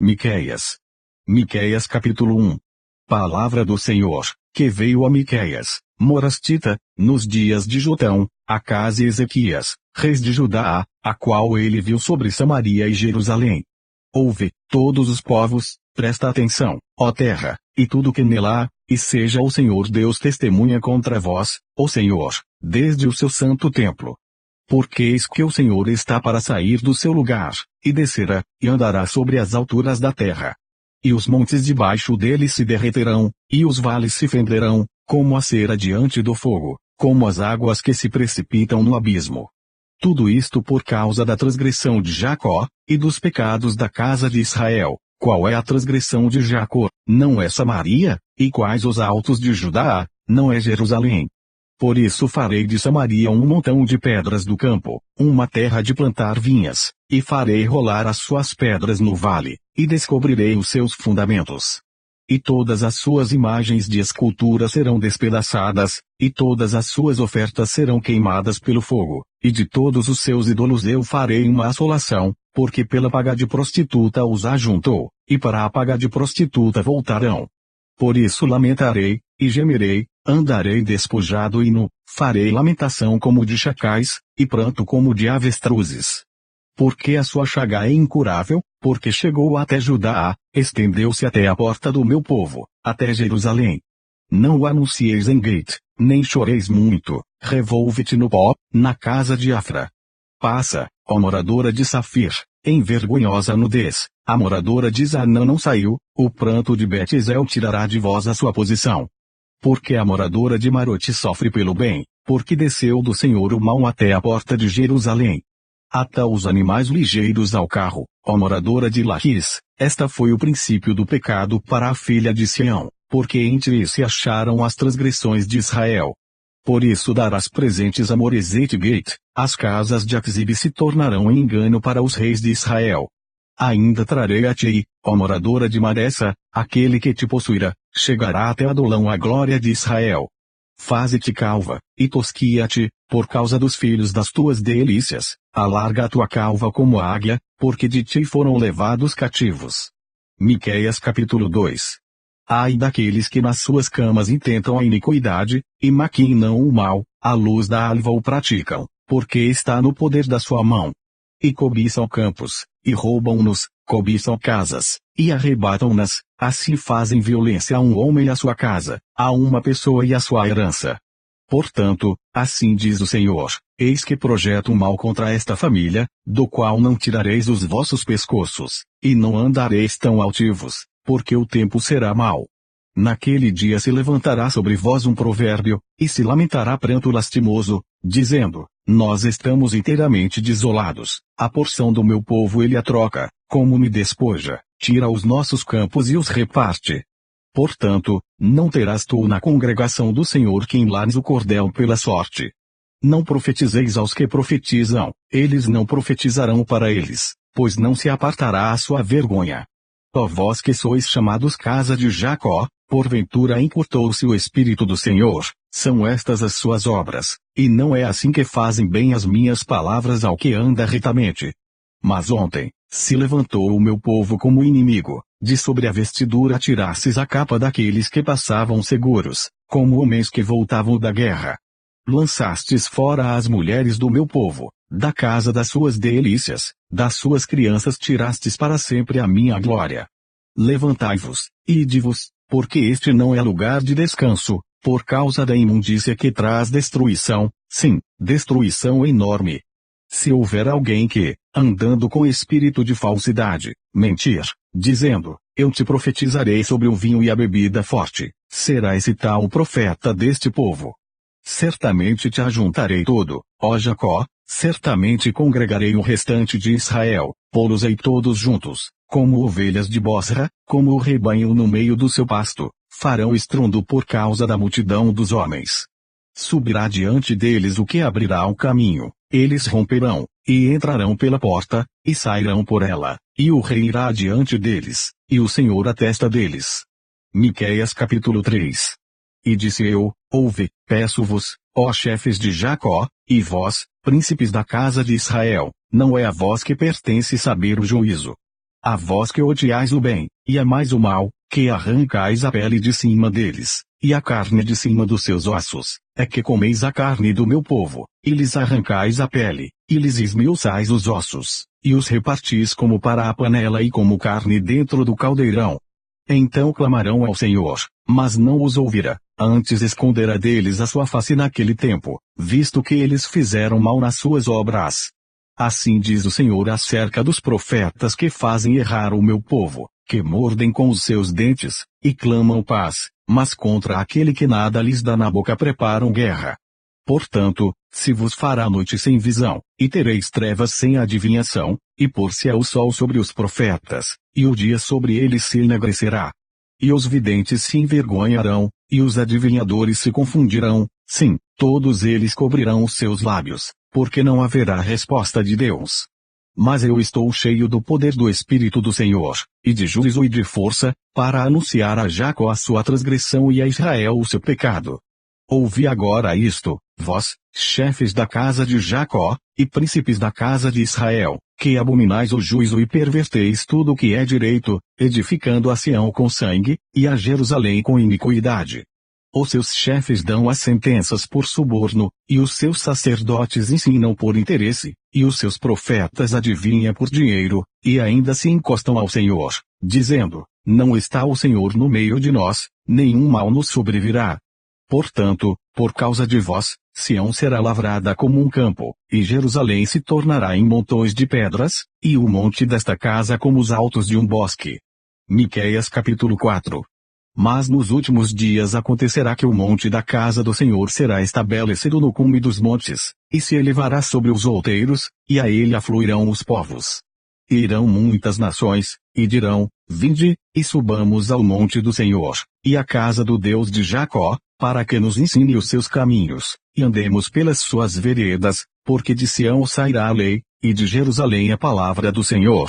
Miqueias capítulo 1. Palavra do Senhor, que veio a Miqueias, morastita, nos dias de Jotão, Acás e Ezequias, reis de Judá, a qual ele viu sobre Samaria e Jerusalém. Ouve, todos os povos, presta atenção, ó terra, e tudo que nela há, e seja o Senhor Deus testemunha contra vós, ó Senhor, desde o seu santo templo. Porque eis que o Senhor está para sair do seu lugar, e descerá, e andará sobre as alturas da terra. E os montes debaixo dele se derreterão, e os vales se fenderão, como a cera diante do fogo, como as águas que se precipitam no abismo. Tudo isto por causa da transgressão de Jacó, e dos pecados da casa de Israel. Qual é a transgressão de Jacó? Não é Samaria? E quais os altos de Judá? Não é Jerusalém? Por isso farei de Samaria um montão de pedras do campo, uma terra de plantar vinhas, e farei rolar as suas pedras no vale, e descobrirei os seus fundamentos. E todas as suas imagens de escultura serão despedaçadas, e todas as suas ofertas serão queimadas pelo fogo, e de todos os seus ídolos eu farei uma assolação, porque pela paga de prostituta os ajuntou, e para a paga de prostituta voltarão. Por isso lamentarei, e gemerei, andarei despojado e nu, farei lamentação como de chacais, e pranto como de avestruzes. Porque a sua chaga é incurável, porque chegou até Judá, estendeu-se até a porta do meu povo, até Jerusalém. Não o anuncieis em Gate, nem choreis muito, revolve-te no pó, na casa de Afra. Passa, ó moradora de Safir, em vergonhosa nudez, a moradora de Zanã não saiu, o pranto de Bet-Ezel tirará de vós a sua posição. Porque a moradora de Marote sofre pelo bem, porque desceu do Senhor o mal até a porta de Jerusalém. Ata os animais ligeiros ao carro, ó moradora de Laquis, esta foi o princípio do pecado para a filha de Sião, porque em ti se acharam as transgressões de Israel. Por isso darás presentes a Moresete Gate, as casas de Axibe se tornarão em engano para os reis de Israel. Ainda trarei a ti, ó moradora de Maressa, aquele que te possuirá, chegará até Adolão a glória de Israel. Faze-te calva, e tosquia-te, por causa dos filhos das tuas delícias, alarga a tua calva como a águia, porque de ti foram levados cativos. Miqueias capítulo 2. Ai daqueles que nas suas camas intentam a iniquidade, e maquinam o mal, à luz da alva o praticam, porque está no poder da sua mão. E cobiçam campos, e roubam-nos, cobiçam casas, e arrebatam-nas, assim fazem violência a um homem e a sua casa, a uma pessoa e a sua herança. Portanto, assim diz o Senhor, eis que projeto um mal contra esta família, do qual não tirareis os vossos pescoços, e não andareis tão altivos, porque o tempo será mau. Naquele dia se levantará sobre vós um provérbio, e se lamentará pranto lastimoso, dizendo, nós estamos inteiramente desolados, a porção do meu povo ele a troca, como me despoja, tira os nossos campos e os reparte. Portanto, não terás tu na congregação do Senhor quem lares o cordel pela sorte. Não profetizeis aos que profetizam, eles não profetizarão para eles, pois não se apartará a sua vergonha. Ó vós que sois chamados casa de Jacó, porventura encurtou-se o Espírito do Senhor, são estas as suas obras, e não é assim que fazem bem as minhas palavras ao que anda retamente. Mas ontem, se levantou o meu povo como inimigo, de sobre a vestidura tirastes a capa daqueles que passavam seguros, como homens que voltavam da guerra. Lançastes fora as mulheres do meu povo, da casa das suas delícias, das suas crianças tirastes para sempre a minha glória. Levantai-vos, ide-vos, porque este não é lugar de descanso, por causa da imundícia que traz destruição, sim, destruição enorme. Se houver alguém que, andando com espírito de falsidade, mentir, dizendo, eu te profetizarei sobre o vinho e a bebida forte, será esse tal o profeta deste povo. Certamente te ajuntarei todo, ó Jacó, certamente congregarei o restante de Israel, pô-los-ei todos juntos, como ovelhas de Bosra, como o rebanho no meio do seu pasto, farão estrondo por causa da multidão dos homens. Subirá diante deles o que abrirá o caminho, eles romperão, e entrarão pela porta, e sairão por ela, e o rei irá diante deles, e o Senhor atesta deles. Miqueias capítulo 3. E disse eu, ouve, peço-vos, ó chefes de Jacó, e vós, príncipes da casa de Israel, não é a vós que pertence saber o juízo. A vós que odiais o bem, e amais o mal, que arrancais a pele de cima deles, e a carne de cima dos seus ossos, é que comeis a carne do meu povo, e lhes arrancais a pele, e lhes esmiuçais os ossos, e os repartis como para a panela e como carne dentro do caldeirão. Então clamarão ao Senhor, mas não os ouvirá, antes esconderá deles a sua face naquele tempo, visto que eles fizeram mal nas suas obras. Assim diz o Senhor acerca dos profetas que fazem errar o meu povo, que mordem com os seus dentes, e clamam paz, mas contra aquele que nada lhes dá na boca preparam guerra. Portanto, se vos fará noite sem visão, e tereis trevas sem adivinhação, e pôr-se-á o sol sobre os profetas, e o dia sobre eles se enegrecerá. E os videntes se envergonharão, e os adivinhadores se confundirão, sim, todos eles cobrirão os seus lábios, porque não haverá resposta de Deus. Mas eu estou cheio do poder do Espírito do Senhor, e de juízo e de força, para anunciar a Jacó a sua transgressão e a Israel o seu pecado. Ouvi agora isto, vós, chefes da casa de Jacó, e príncipes da casa de Israel, que abominais o juízo e perverteis tudo o que é direito, edificando a Sião com sangue, e a Jerusalém com iniquidade. Os seus chefes dão as sentenças por suborno, e os seus sacerdotes ensinam por interesse, e os seus profetas adivinham por dinheiro, e ainda se encostam ao Senhor, dizendo, não está o Senhor no meio de nós, nenhum mal nos sobrevirá. Portanto, por causa de vós, Sião será lavrada como um campo, e Jerusalém se tornará em montões de pedras, e o monte desta casa como os altos de um bosque. Miqueias capítulo 4. Mas nos últimos dias acontecerá que o monte da casa do Senhor será estabelecido no cume dos montes, e se elevará sobre os outeiros, e a ele afluirão os povos. E irão muitas nações, e dirão, vinde, e subamos ao monte do Senhor, e à casa do Deus de Jacó, para que nos ensine os seus caminhos, e andemos pelas suas veredas, porque de Sião sairá a lei, e de Jerusalém a palavra do Senhor.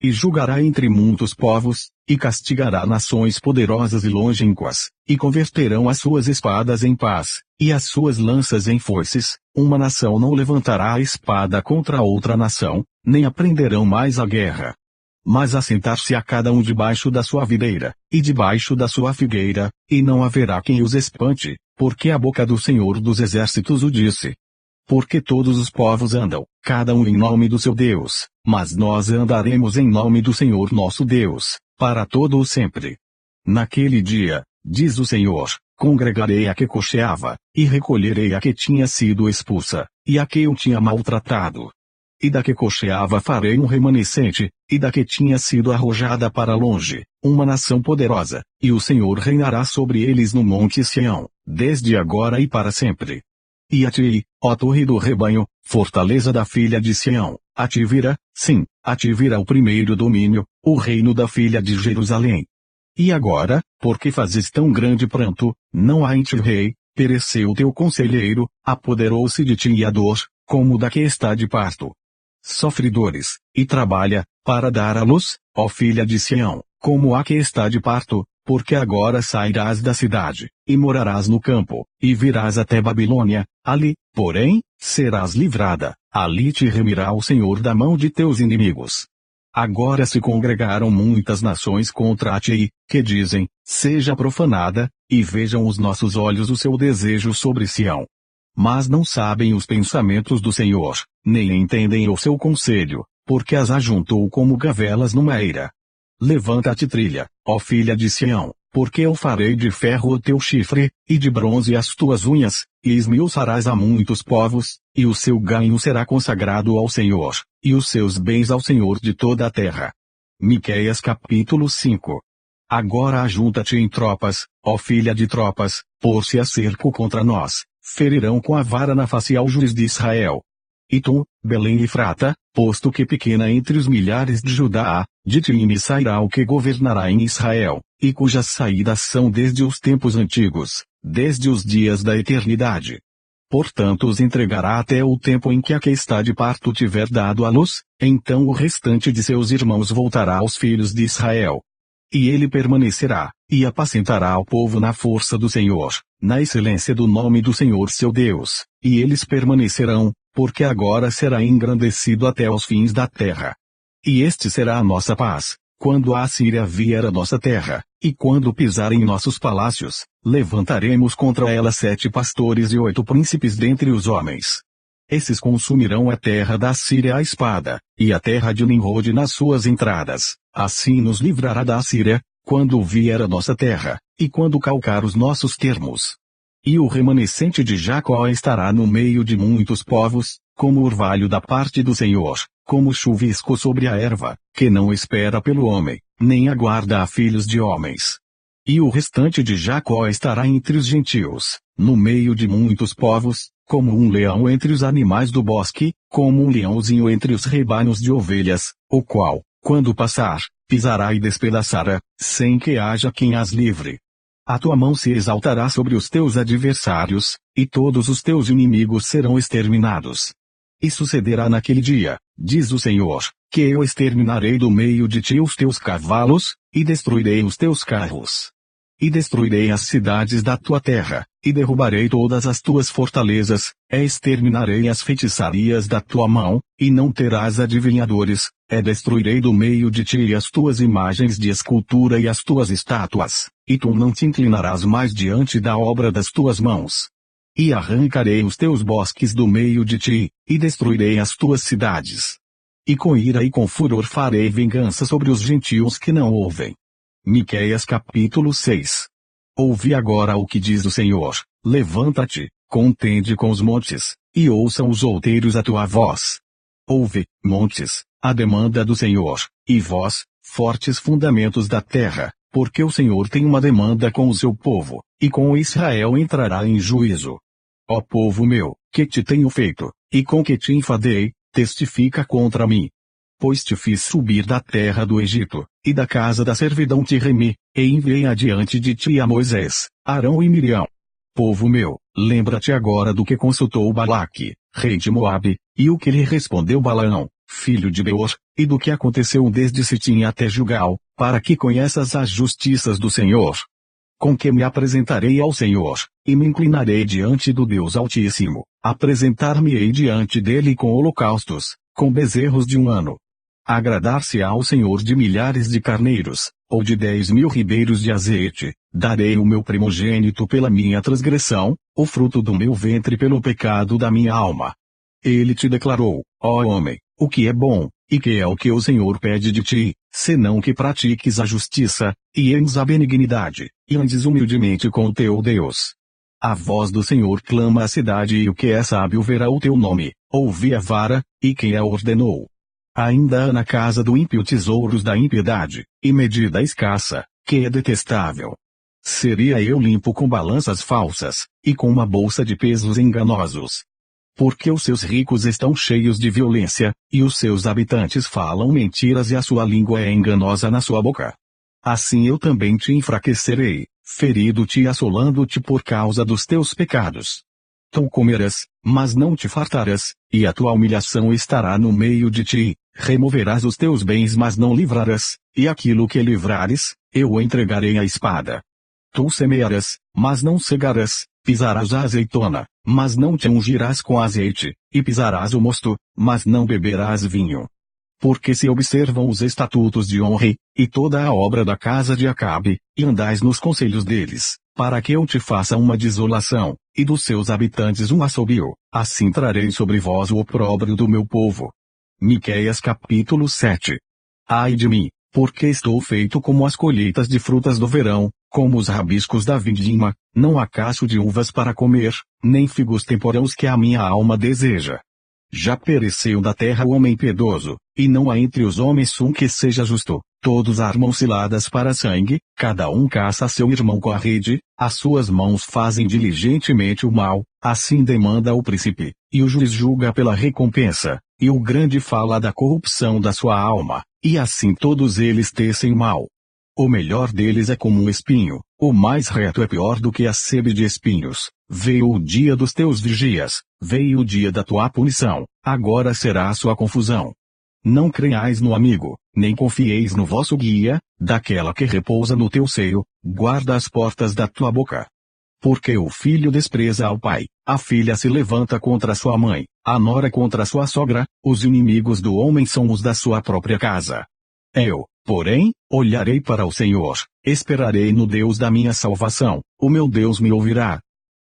E julgará entre muitos povos, e castigará nações poderosas e longínquas, e converterão as suas espadas em paz, e as suas lanças em foices. Uma nação não levantará a espada contra outra nação, nem aprenderão mais a guerra. Mas assentar-se a cada um debaixo da sua videira, e debaixo da sua figueira, e não haverá quem os espante, porque a boca do Senhor dos Exércitos o disse. Porque todos os povos andam, cada um em nome do seu Deus, mas nós andaremos em nome do Senhor nosso Deus, para todo o sempre. Naquele dia, diz o Senhor, congregarei a que cocheava, e recolherei a que tinha sido expulsa, e a que eu tinha maltratado. E da que cocheava farei um remanescente, e da que tinha sido arrojada para longe, uma nação poderosa, e o Senhor reinará sobre eles no monte Sião, desde agora e para sempre. E a ti, ó torre do rebanho, fortaleza da filha de Sião, a ti virá, sim, a ti virá o primeiro domínio, o reino da filha de Jerusalém. E agora, porque fazes tão grande pranto, não há em ti rei, pereceu teu conselheiro, apoderou-se de ti a dor, como da que está de parto. Sofre dores, e trabalha, para dar à luz, ó filha de Sião, como a que está de parto, porque agora sairás da cidade, e morarás no campo, e virás até Babilônia, ali, porém, serás livrada, ali te remirá o Senhor da mão de teus inimigos. Agora se congregaram muitas nações contra ti, que dizem, seja profanada, e vejam os nossos olhos o seu desejo sobre Sião. Mas não sabem os pensamentos do Senhor, nem entendem o seu conselho, porque as ajuntou como gavelas numa eira. Levanta-te trilha, ó filha de Sião, porque eu farei de ferro o teu chifre, e de bronze as tuas unhas, e esmiuçarás a muitos povos, e o seu ganho será consagrado ao Senhor, e os seus bens ao Senhor de toda a terra. Miqueias capítulo 5. Agora ajunta-te em tropas, ó filha de tropas, pôr-se a cerco contra nós, ferirão com a vara na face ao juiz de Israel. E tu, Belém Efrata, posto que pequena entre os milhares de Judá, de ti me sairá o que governará em Israel, e cujas saídas são desde os tempos antigos, desde os dias da eternidade. Portanto os entregará até o tempo em que a que está de parto tiver dado à luz, então o restante de seus irmãos voltará aos filhos de Israel. E ele permanecerá, e apacentará ao povo na força do Senhor, na excelência do nome do Senhor seu Deus, e eles permanecerão, porque agora será engrandecido até aos fins da terra. e este será a nossa paz. Quando a Assíria vier a nossa terra, e quando pisar em nossos palácios, levantaremos contra ela 7 pastores e 8 príncipes dentre os homens. Esses consumirão a terra da Assíria à espada, e a terra de Nimrod nas suas entradas. Assim nos livrará da Assíria, quando vier a nossa terra, e quando calcar os nossos termos. E o remanescente de Jacó estará no meio de muitos povos, como orvalho da parte do Senhor, como chuvisco sobre a erva, que não espera pelo homem, nem aguarda a filhos de homens. E o restante de Jacó estará entre os gentios, no meio de muitos povos, como um leão entre os animais do bosque, como um leãozinho entre os rebanhos de ovelhas, o qual, quando passar, pisará e despedaçará, sem que haja quem as livre. A tua mão se exaltará sobre os teus adversários, e todos os teus inimigos serão exterminados. E sucederá naquele dia, diz o Senhor, que eu exterminarei do meio de ti os teus cavalos, e destruirei os teus carros. E destruirei as cidades da tua terra, e derrubarei todas as tuas fortalezas, exterminarei as feitiçarias da tua mão, e não terás adivinhadores, destruirei do meio de ti as tuas imagens de escultura e as tuas estátuas, e tu não te inclinarás mais diante da obra das tuas mãos. E arrancarei os teus bosques do meio de ti, e destruirei as tuas cidades. E com ira e com furor farei vingança sobre os gentios que não ouvem. Miqueias capítulo 6. Ouvi agora o que diz o Senhor: levanta-te, contende com os montes, e ouçam os outeiros a tua voz. Ouve, montes, a demanda do Senhor, e vós, fortes fundamentos da terra, porque o Senhor tem uma demanda com o seu povo, e com Israel entrará em juízo. Ó povo meu, que te tenho feito, e com que te enfadei, testifica contra mim. Pois te fiz subir da terra do Egito, e da casa da servidão te remi, e enviei adiante de ti a Moisés, Arão e Miriam. Povo meu, lembra-te agora do que consultou Balaque, rei de Moabe, e o que lhe respondeu Balaão, filho de Beor, e do que aconteceu desde Sitim até Gilgal, para que conheças as justiças do Senhor. Com que me apresentarei ao Senhor, e me inclinarei diante do Deus Altíssimo, apresentar-me-ei diante dele com holocaustos, com bezerros de 1 ano. Agradar-se-á ao Senhor de milhares de carneiros, ou de 10.000 ribeiros de azeite, darei o meu primogênito pela minha transgressão, o fruto do meu ventre pelo pecado da minha alma. Ele te declarou, ó homem, o que é bom, e que é o que o Senhor pede de ti, senão que pratiques a justiça, e andes a benignidade, e andes humildemente com o teu Deus. A voz do Senhor clama a cidade, e o que é sábio verá o teu nome, ouvi a vara, e quem a ordenou. Ainda há na casa do ímpio tesouros da impiedade, e medida escassa, que é detestável. Seria eu limpo com balanças falsas, e com uma bolsa de pesos enganosos. Porque os seus ricos estão cheios de violência, e os seus habitantes falam mentiras e a sua língua é enganosa na sua boca. Assim eu também te enfraquecerei, ferido-te e assolando-te por causa dos teus pecados. Tu comerás, mas não te fartarás, e a tua humilhação estará no meio de ti, removerás os teus bens mas não livrarás, e aquilo que livrares, eu o entregarei à espada. Tu semearás, mas não cegarás, pisarás a azeitona, mas não te ungirás com azeite, e pisarás o mosto, mas não beberás vinho. Porque se observam os estatutos de Omri, e toda a obra da casa de Acabe, e andais nos conselhos deles, para que eu te faça uma desolação, e dos seus habitantes um assobio, assim trarei sobre vós o opróbrio do meu povo. Miqueias capítulo 7. Ai de mim, porque estou feito como as colheitas de frutas do verão, como os rabiscos da vindima, não há cacho de uvas para comer, nem figos temporãos que a minha alma deseja. Já pereceu da terra o homem piedoso, e não há entre os homens um que seja justo, todos armam ciladas para sangue, cada um caça seu irmão com a rede, as suas mãos fazem diligentemente o mal, assim demanda o príncipe, e o juiz julga pela recompensa, e o grande fala da corrupção da sua alma, e assim todos eles tecem mal. O melhor deles é como um espinho, o mais reto é pior do que a sebe de espinhos. Veio o dia dos teus vigias, veio o dia da tua punição, agora será a sua confusão. Não creiais no amigo, nem confieis no vosso guia, daquela que repousa no teu seio, guarda as portas da tua boca. Porque o filho despreza ao pai, a filha se levanta contra sua mãe, a nora contra sua sogra, os inimigos do homem são os da sua própria casa. Eu, porém, olharei para o Senhor, esperarei no Deus da minha salvação, o meu Deus me ouvirá.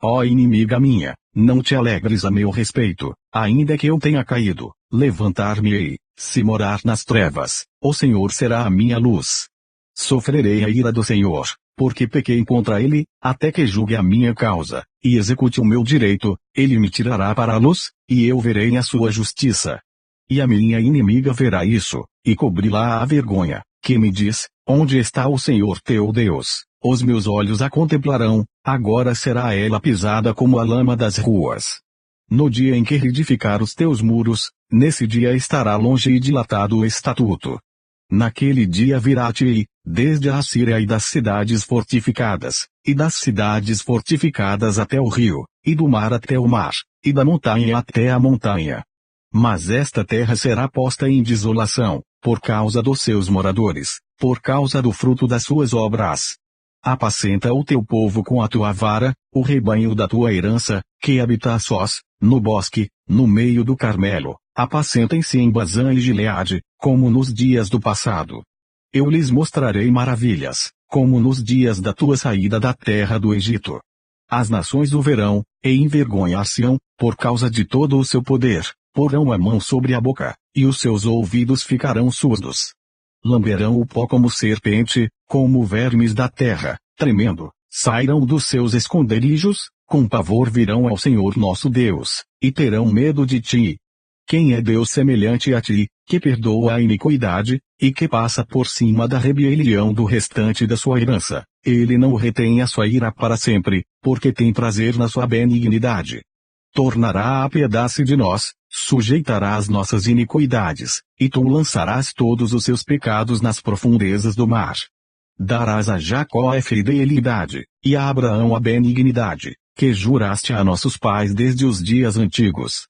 Ó inimiga minha, não te alegres a meu respeito, ainda que eu tenha caído, levantar-me-ei, se morar nas trevas, o Senhor será a minha luz. Sofrerei a ira do Senhor, porque pequei contra ele, até que julgue a minha causa, e execute o meu direito, ele me tirará para a luz, e eu verei a sua justiça. E a minha inimiga verá isso, e cobri-la a vergonha, que me diz, onde está o Senhor teu Deus? Os meus olhos a contemplarão, agora será ela pisada como a lama das ruas. No dia em que reedificar os teus muros, nesse dia estará longe e dilatado o estatuto. Naquele dia virá a ti, desde a Assíria e das cidades fortificadas, e das cidades fortificadas até o rio, e do mar até o mar, e da montanha até a montanha. Mas esta terra será posta em desolação, por causa dos seus moradores, por causa do fruto das suas obras. Apacenta o teu povo com a tua vara, o rebanho da tua herança, que habita a sós, no bosque, no meio do Carmelo, apacentem-se em Bazã e Gileade, como nos dias do passado. Eu lhes mostrarei maravilhas, como nos dias da tua saída da terra do Egito. As nações o verão, e envergonhar-se-ão, por causa de todo o seu poder, porão a mão sobre a boca, e os seus ouvidos ficarão surdos. Lamberão o pó como serpente, como vermes da terra, tremendo, sairão dos seus esconderijos, com pavor virão ao Senhor nosso Deus, e terão medo de ti. Quem é Deus semelhante a ti, que perdoa a iniquidade, e que passa por cima da rebelião do restante da sua herança? Ele não retém a sua ira para sempre, porque tem prazer na sua benignidade. Tornará a piedade de nós, sujeitará as nossas iniquidades, e tu lançarás todos os seus pecados nas profundezas do mar. Darás a Jacó a fidelidade, e a Abraão a benignidade, que juraste a nossos pais desde os dias antigos,